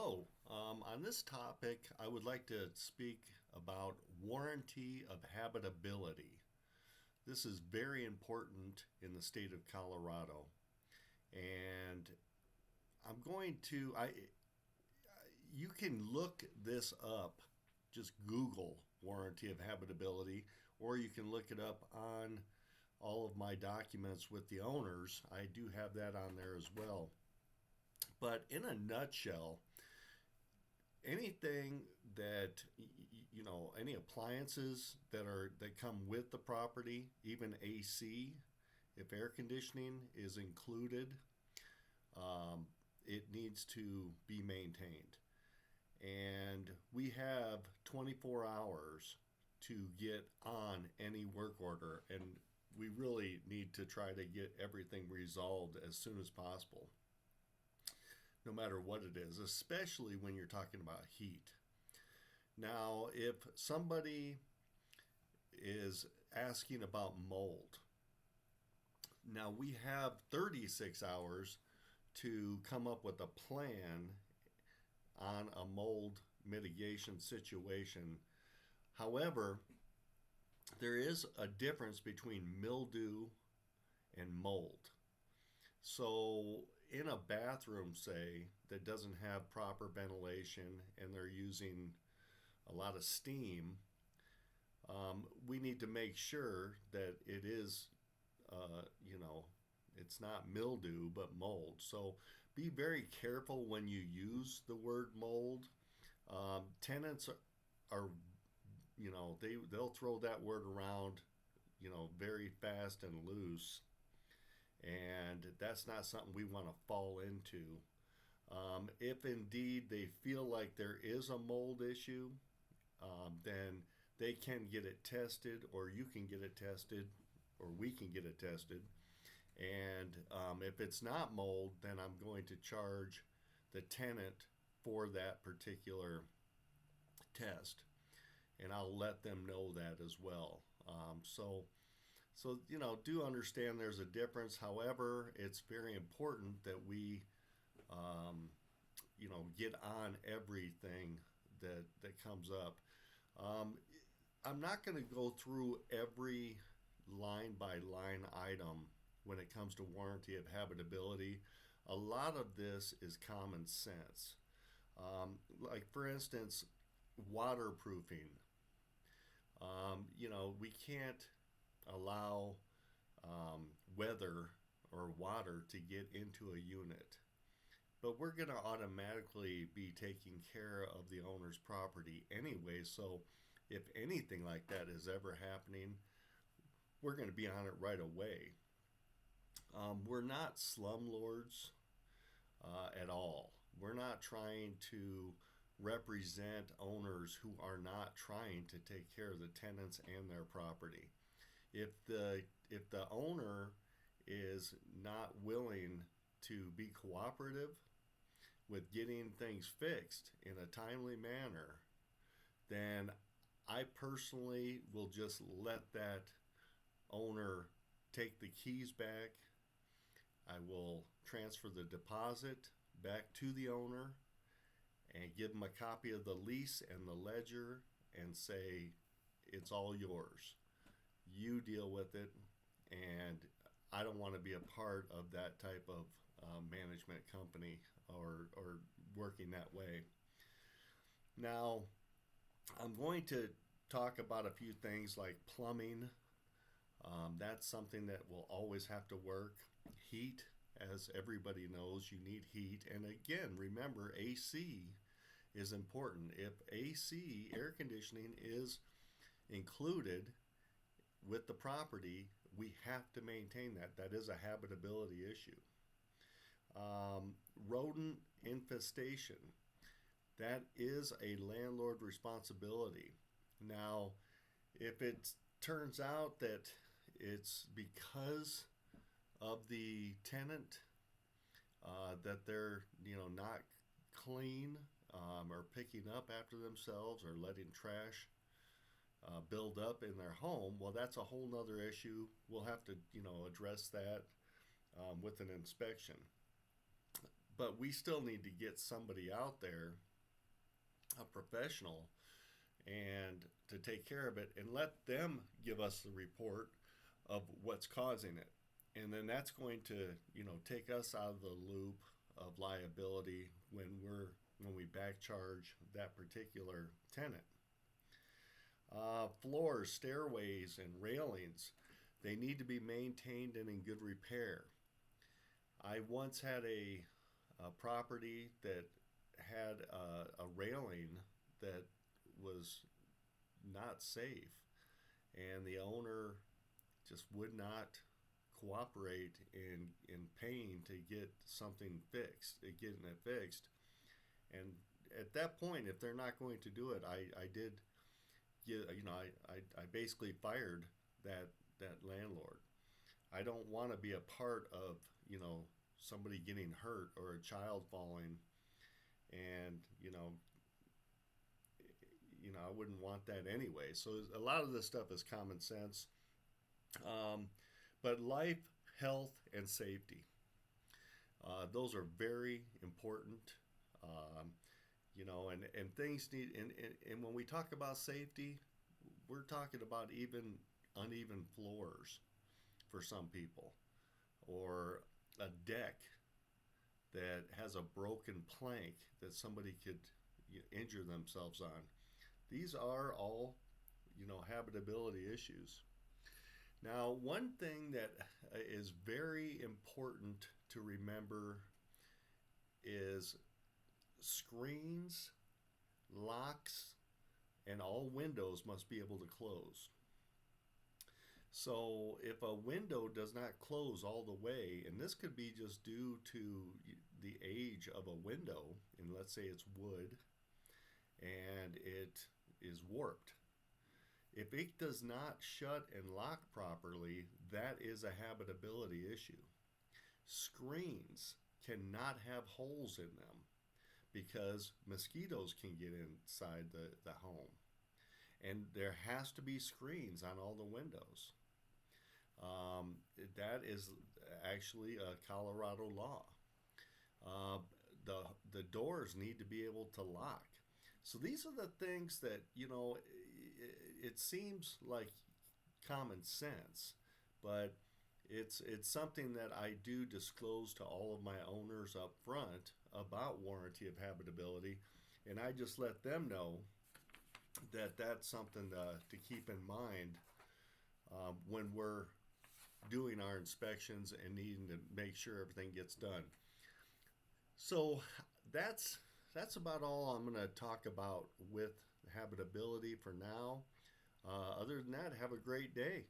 Hello. On this topic, I would like to speak about warranty of habitability. This is very important in the state of Colorado, and I'm going to I you can look this up. Just Google warranty of habitability, or you can look it up on all of my documents with the owners. I do have that on there as well. But in a nutshell, anything that any appliances that come with the property, even AC, if air conditioning is included, it needs to be maintained. And we have 24 hours to get on any work order, and we really need to try to get everything resolved as soon as possible, no matter what it is, especially when you're talking about heat. Now, if somebody is asking about mold, now we have 36 hours to come up with a plan on a mold mitigation situation. However, there is a difference between mildew and mold. So, in a bathroom, say, that doesn't have proper ventilation and they're using a lot of steam, we need to make sure that it is, uh, you know, it's not mildew but mold. So, be very careful when you use the word mold. Tenants are, they'll throw that word around, very fast and loose, and that's not something we want to fall into. If indeed they feel like there is a mold issue, then they can get it tested, or you can get it tested, or we can get it tested. And if it's not mold, then I'm going to charge the tenant for that particular test, and I'll let them know that as well. So do understand there's a difference. However, it's very important that we, get on everything that comes up. Um, I'm not going to go through every line by line item when it comes to warranty of habitability. A lot of this is common sense. Like, for instance, waterproofing. We can't allow weather or water to get into a unit. But we're going to automatically be taking care of the owner's property anyway. So if anything like that is ever happening, we're going to be on it right away. We're not slumlords at all. We're not trying to represent owners who are not trying to take care of the tenants and their property. If the owner is not willing to be cooperative with getting things fixed in a timely manner, then I personally will just let that owner take the keys back. I will transfer the deposit back to the owner and give them a copy of the lease and the ledger and say, it's all yours. You deal with it, and I don't want to be a part of that type of management company or working that way. Now, I'm going to talk about a few things like plumbing. That's something that will always have to work. Heat, as everybody knows, you need heat. And again, remember, AC is important. If AC, air conditioning, is included with the property, we have to maintain that. That is a habitability issue. Rodent infestation, that is a landlord responsibility. Now, if it turns out that it's because of the tenant, that they're not clean, or picking up after themselves, or letting trash build up in their home, well, that's a whole nother issue. We'll have to address that with an inspection. but we still need to get somebody out there, a professional, and to take care of it and let them give us the report of what's causing it. And then that's going to, take us out of the loop of liability when we back charge that particular tenant. Floors, stairways, and railings, they need to be maintained and in good repair. I once had a property that had a railing that was not safe, and the owner just would not cooperate in paying to get something fixed, getting it fixed. And at that point, if they're not going to do it, I did get, I basically fired that landlord. I don't want to be a part of, somebody getting hurt or a child falling, and I wouldn't want that anyway. So a lot of this stuff is common sense. But life, health, and safety, those are very important. And things need, and when we talk about safety, we're talking about even uneven floors for some people, or a deck that has a broken plank that somebody could injure themselves on. These are all, habitability issues. Now, one thing that is very important to remember is screens, locks, and all windows must be able to close. So if a window does not close all the way, and this could be just due to the age of a window, and let's say it's wood and it is warped. If it does not shut and lock properly, that is a habitability issue. Screens cannot have holes in them because mosquitoes can get inside the home. And there has to be screens on all the windows. That is actually a Colorado law. The doors need to be able to lock. So these are the things that, it seems like common sense, but it's something that I do disclose to all of my owners up front about warranty of habitability, and I just let them know that that's something to keep in mind when we're doing our inspections and needing to make sure everything gets done. So that's about all I'm going to talk about with habitability for now. Other than that, have a great day.